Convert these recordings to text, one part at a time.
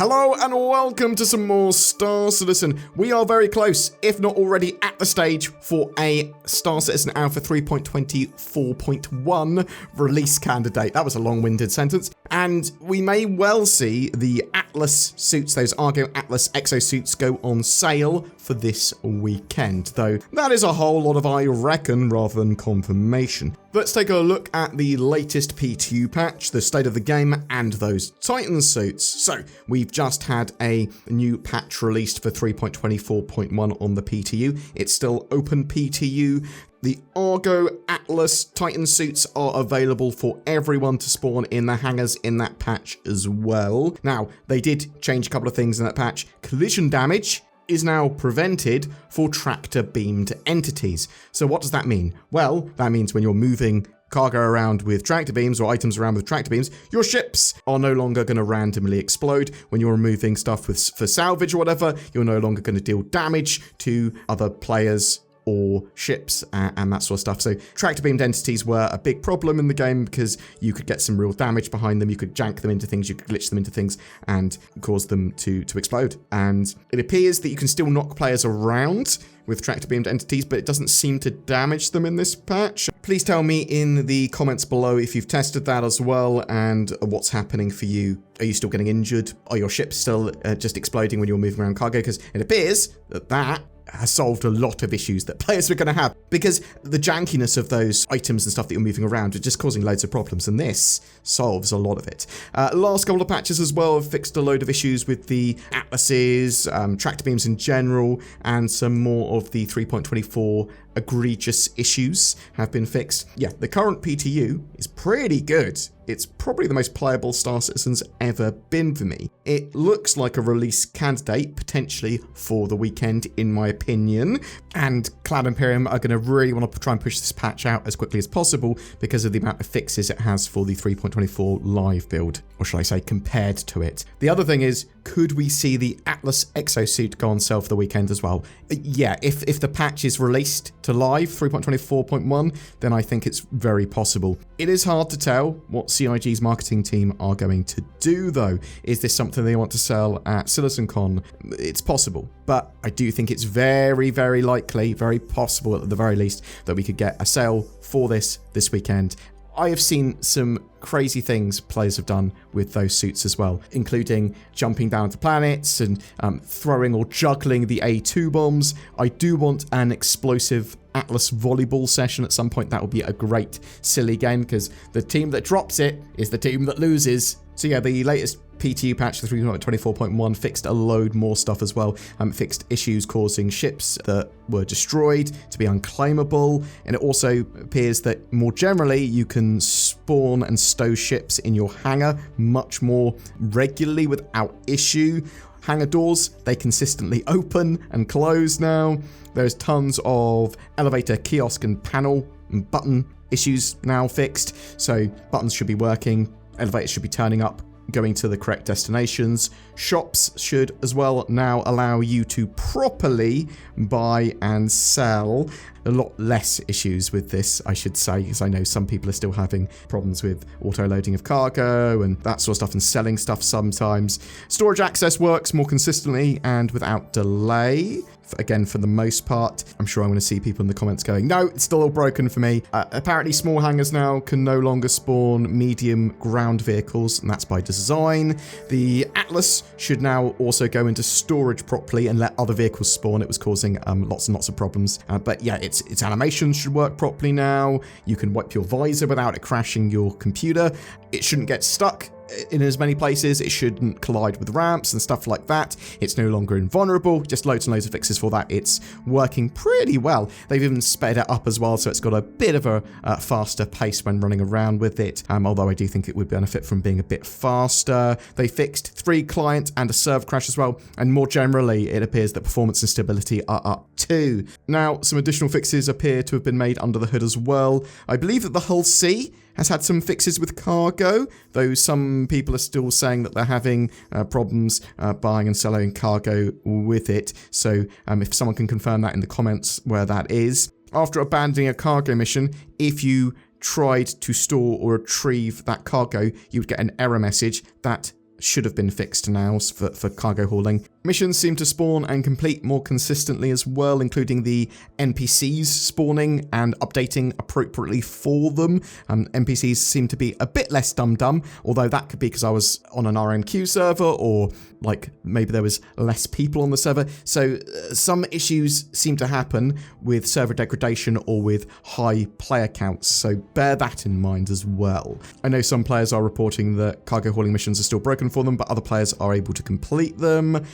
Hello and welcome to some more Star Citizen. We are very close, if not already at the stage for a Star Citizen Alpha 3.24.1 release candidate. That was a long-winded sentence. And we may well see the Atlas suits, those Argo Atlas exosuits, go on sale for this weekend. Though that is a whole lot of I reckon rather than confirmation. Let's take a look at the latest P2 patch, the state of the game, and those Titan suits. So, we've just had a new patch released for 3.24.1 on the PTU. It's still open PTU. The Argo Atlas Titan suits are available for everyone to spawn in the hangars in that patch as well. Now, they did change a couple of things in that patch. Collision damage is now prevented for tractor-beamed entities. So what does that mean? Well, that means when you're moving cargo around with tractor beams or items around with tractor beams, your ships are no longer going to randomly explode. When you're moving stuff for salvage or whatever, you're no longer going to deal damage to other players or ships and that sort of stuff. So tractor-beamed entities were a big problem in the game because you could get some real damage behind them. You could jank them into things, you could glitch them into things and cause them to explode. And it appears that you can still knock players around with tractor-beamed entities, but it doesn't seem to damage them in this patch. Please tell me in the comments below if you've tested that as well and what's happening for you. Are you still getting injured? Are your ships still just exploding when you're moving around cargo? Because it appears that has solved a lot of issues that players were going to have, because the jankiness of those items and stuff that you're moving around are just causing loads of problems, and this solves a lot of it. Last couple of patches as well have fixed a load of issues with the Atlases, tractor beams in general, and some more of the 3.24 egregious issues have been fixed. Yeah, the current PTU is pretty good. It's probably the most playable Star Citizen's ever been for me. It looks like a release candidate, potentially for the weekend, in my opinion. And Cloud Imperium are going to really want to try and push this patch out as quickly as possible because of the amount of fixes it has for the 3.24 live build, or should I say compared to it. The other thing is, could we see the Atlas exosuit go on sale for the weekend as well? Yeah, if the patch is released to live 3.24.1, then I think it's very possible. It is hard to tell what CIG's marketing team are going to do though. Is this something they want to sell at CitizenCon? It's possible, but I do think it's very, very likely, very possible at the very least, that we could get a sale for this weekend. I have seen some crazy things players have done with those suits as well, including jumping down to planets and throwing or juggling the A2 bombs. I do want an explosive Atlas volleyball session at some point. That would be a great, silly game, because the team that drops it is the team that loses. So yeah, the latest PTU patch, the 3.24.1, fixed a load more stuff as well. Fixed issues causing ships that were destroyed to be unclaimable. And it also appears that more generally, you can spawn and stow ships in your hangar much more regularly without issue. Hangar doors, they consistently open and close now. There's tons of elevator, kiosk, and panel and button issues now fixed. So buttons should be working, elevators should be turning up, going to the correct destinations. Shops should as well now allow you to properly buy and sell. A lot less issues with this, I should say, because I know some people are still having problems with auto-loading of cargo and that sort of stuff, and selling stuff sometimes. Storage access works more consistently and without delay. Again, for the most part. I'm sure I'm going to see people in the comments going, no, it's still all broken for me. Apparently small hangars now can no longer spawn medium ground vehicles, and that's by design. The Atlas should now also go into storage properly and let other vehicles spawn. It was causing lots and lots of problems. But yeah, its animations should work properly now. You can wipe your visor without it crashing your computer. It shouldn't get stuck in as many places. It shouldn't collide with ramps and stuff like that. It's no longer invulnerable. Just loads and loads of fixes for that. It's working pretty well. They've even sped it up as well, so it's got a bit of a faster pace when running around with it, although I do think it would benefit from being a bit faster. They fixed 3 client and a server crash as well, and more generally it appears that performance and stability are up too. Now, some additional fixes appear to have been made under the hood as well. I believe that the Hull C has had some fixes with cargo, though some people are still saying that they're having problems buying and selling cargo with it. So if someone can confirm that in the comments where that is. After abandoning a cargo mission, if you tried to store or retrieve that cargo, you would get an error message that should have been fixed now for cargo hauling. Missions seem to spawn and complete more consistently as well, including the NPCs spawning and updating appropriately for them. NPCs seem to be a bit less dumb, although that could be because I was on an RNQ server, or like maybe there was less people on the server. So some issues seem to happen with server degradation or with high player counts, so bear that in mind as well. I know some players are reporting that cargo hauling missions are still broken for them, but other players are able to complete them.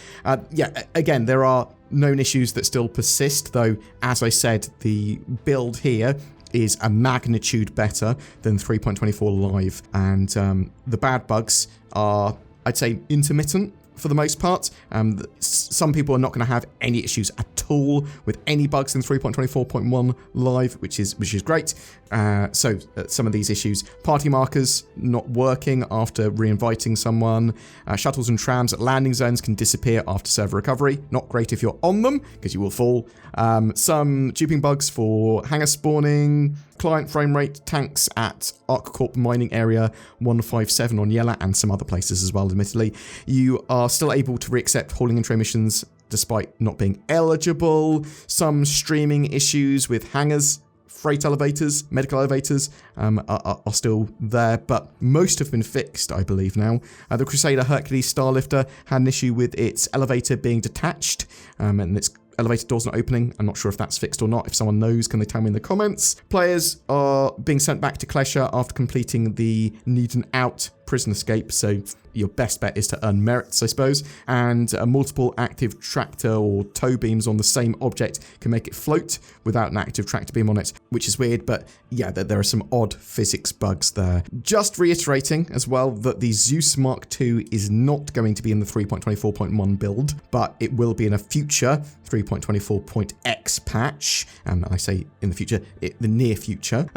Yeah, again, there are known issues that still persist, though, as I said, the build here is a magnitude better than 3.24 live, and the bad bugs are, I'd say, intermittent for the most part. Some people are not going to have any issues at all with any bugs in 3.24.1 live, which is great. So some of these issues: party markers not working after re-inviting someone, shuttles and trams at landing zones can disappear after server recovery. Not great if you're on them, because you will fall. Some duping bugs for hangar spawning, client frame rate, tanks at ArcCorp mining area 157 on Yella, and some other places as well, admittedly. You are still able to re-accept hauling and train missions despite not being eligible. Some streaming issues with hangars, freight elevators, medical elevators are still there, but most have been fixed, I believe, now. The Crusader Hercules Starlifter had an issue with its elevator being detached, and its elevator door's not opening. I'm not sure if that's fixed or not. If someone knows, can they tell me in the comments? Players are being sent back to Klesha after completing the Need an Out prison escape, so your best bet is to earn merits, I suppose. And multiple active tractor or tow beams on the same object can make it float without an active tractor beam on it, which is weird, but yeah, there are some odd physics bugs there. Just reiterating as well that the Zeus Mark II is not going to be in the 3.24.1 build, but it will be in a future 3.24.x patch. I say in the future, the near future.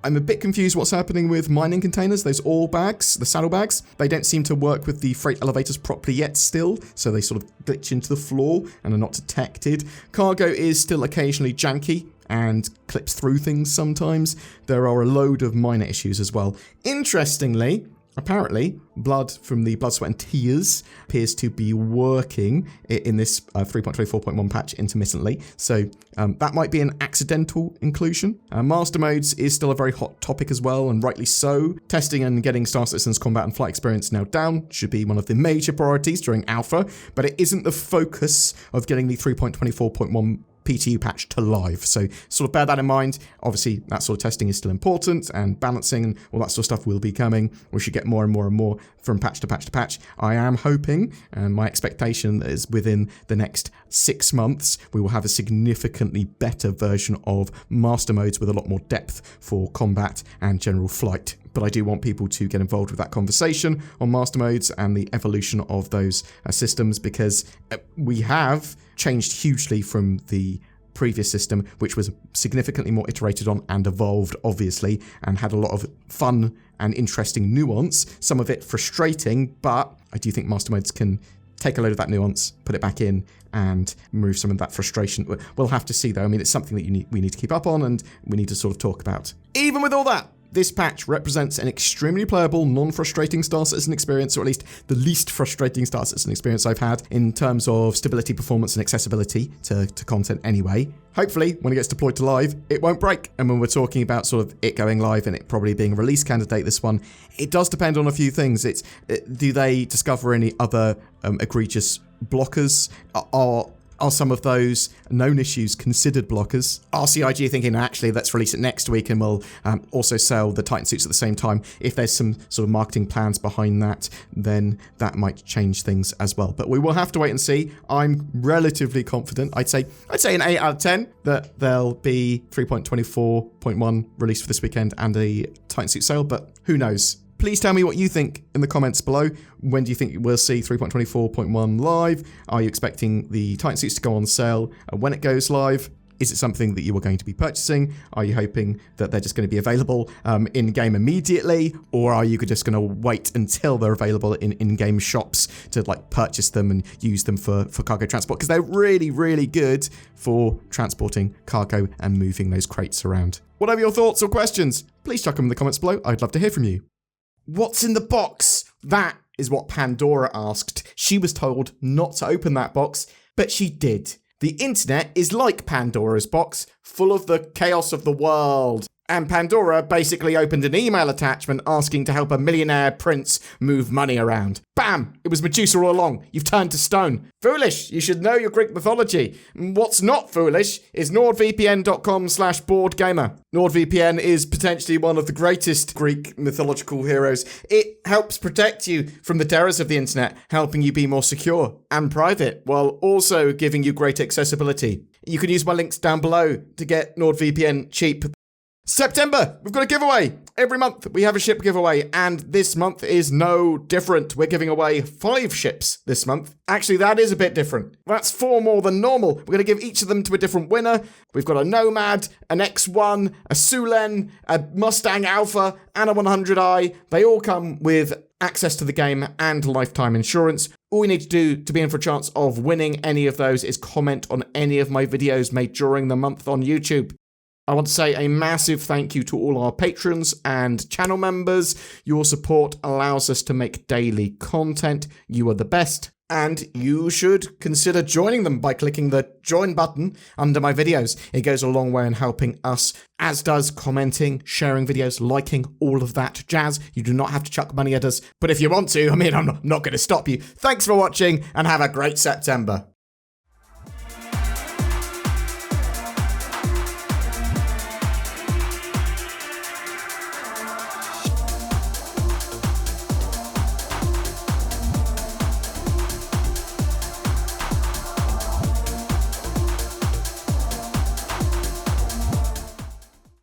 I'm a bit confused what's happening with mining containers, those ore bags, the saddlebags. They don't seem to work with the freight elevators properly yet still, so they sort of glitch into the floor and are not detected. Cargo is still occasionally janky and clips through things sometimes. There are a load of minor issues as well. Interestingly, apparently, blood from the Blood, Sweat and Tears appears to be working in this 3.24.1 patch intermittently, so that might be an accidental inclusion. Master Modes is still a very hot topic as well, and rightly so. Testing and getting Star Citizen's combat and flight experience now down should be one of the major priorities during Alpha, but it isn't the focus of getting the 3.24.1 PTU patch to live, so sort of bear that in mind. Obviously, that sort of testing is still important, and balancing and all that sort of stuff will be coming. We should get more and more and more from patch to patch to patch. I am hoping, and my expectation is within the next 6 months, we will have a significantly better version of Master Modes with a lot more depth for combat and general flight. But I do want people to get involved with that conversation on Master Modes and the evolution of those systems, because we have changed hugely from the previous system, which was significantly more iterated on and evolved, obviously, and had a lot of fun and interesting nuance. Some of it frustrating, but I do think Master Modes can take a load of that nuance, put it back in, and remove some of that frustration. We'll have to see, though. I mean, it's something that we need to keep up on, and we need to sort of talk about. Even with all that, this patch represents an extremely playable, non-frustrating Star Citizen experience, or at least the least frustrating Star Citizen experience I've had in terms of stability, performance, and accessibility to content anyway. Hopefully, when it gets deployed to live, it won't break. And when we're talking about sort of it going live and it probably being a release candidate, this one, it does depend on a few things. Do they discover any other egregious blockers? Are some of those known issues considered blockers? Are CIG thinking, actually, let's release it next week and we'll also sell the Titan suits at the same time? If there's some sort of marketing plans behind that, then that might change things as well. But we will have to wait and see. I'm relatively confident. I'd say an 8 out of 10 that there'll be 3.24.1 released for this weekend and a Titan suit sale, but who knows? Please tell me what you think in the comments below. When do you think we'll see 3.24.1 live? Are you expecting the Titan suits to go on sale when it goes live? Is it something that you are going to be purchasing? Are you hoping that they're just going to be available in-game immediately? Or are you just going to wait until they're available in in-game shops to like purchase them and use them for cargo transport? Because they're really, really good for transporting cargo and moving those crates around. Whatever your thoughts or questions, please chuck them in the comments below. I'd love to hear from you. What's in the box? That is what Pandora asked. She was told not to open that box, but she did. The internet is like Pandora's box, full of the chaos of the world. And Pandora basically opened an email attachment asking to help a millionaire prince move money around. Bam! It was Medusa all along. You've turned to stone. Foolish! You should know your Greek mythology. What's not foolish is nordvpn.com/BoredGamer. NordVPN is potentially one of the greatest Greek mythological heroes. It helps protect you from the terrors of the internet, helping you be more secure and private, while also giving you great accessibility. You can use my links down below to get NordVPN cheap. September, we've got a giveaway. Every month we have a ship giveaway, and this month is no different. We're giving away 5 ships this month. Actually, that is a bit different. That's 4 more than normal. We're going to give each of them to a different winner. We've got a Nomad, an X1, a Sulen, a Mustang Alpha, and a 100i. They all come with access to the game and lifetime insurance. All you need to do to be in for a chance of winning any of those is comment on any of my videos made during the month on YouTube. I want to say a massive thank you to all our patrons and channel members. Your support allows us to make daily content. You are the best. And you should consider joining them by clicking the join button under my videos. It goes a long way in helping us, as does commenting, sharing videos, liking, all of that jazz. You do not have to chuck money at us. But if you want to, I'm not going to stop you. Thanks for watching and have a great September.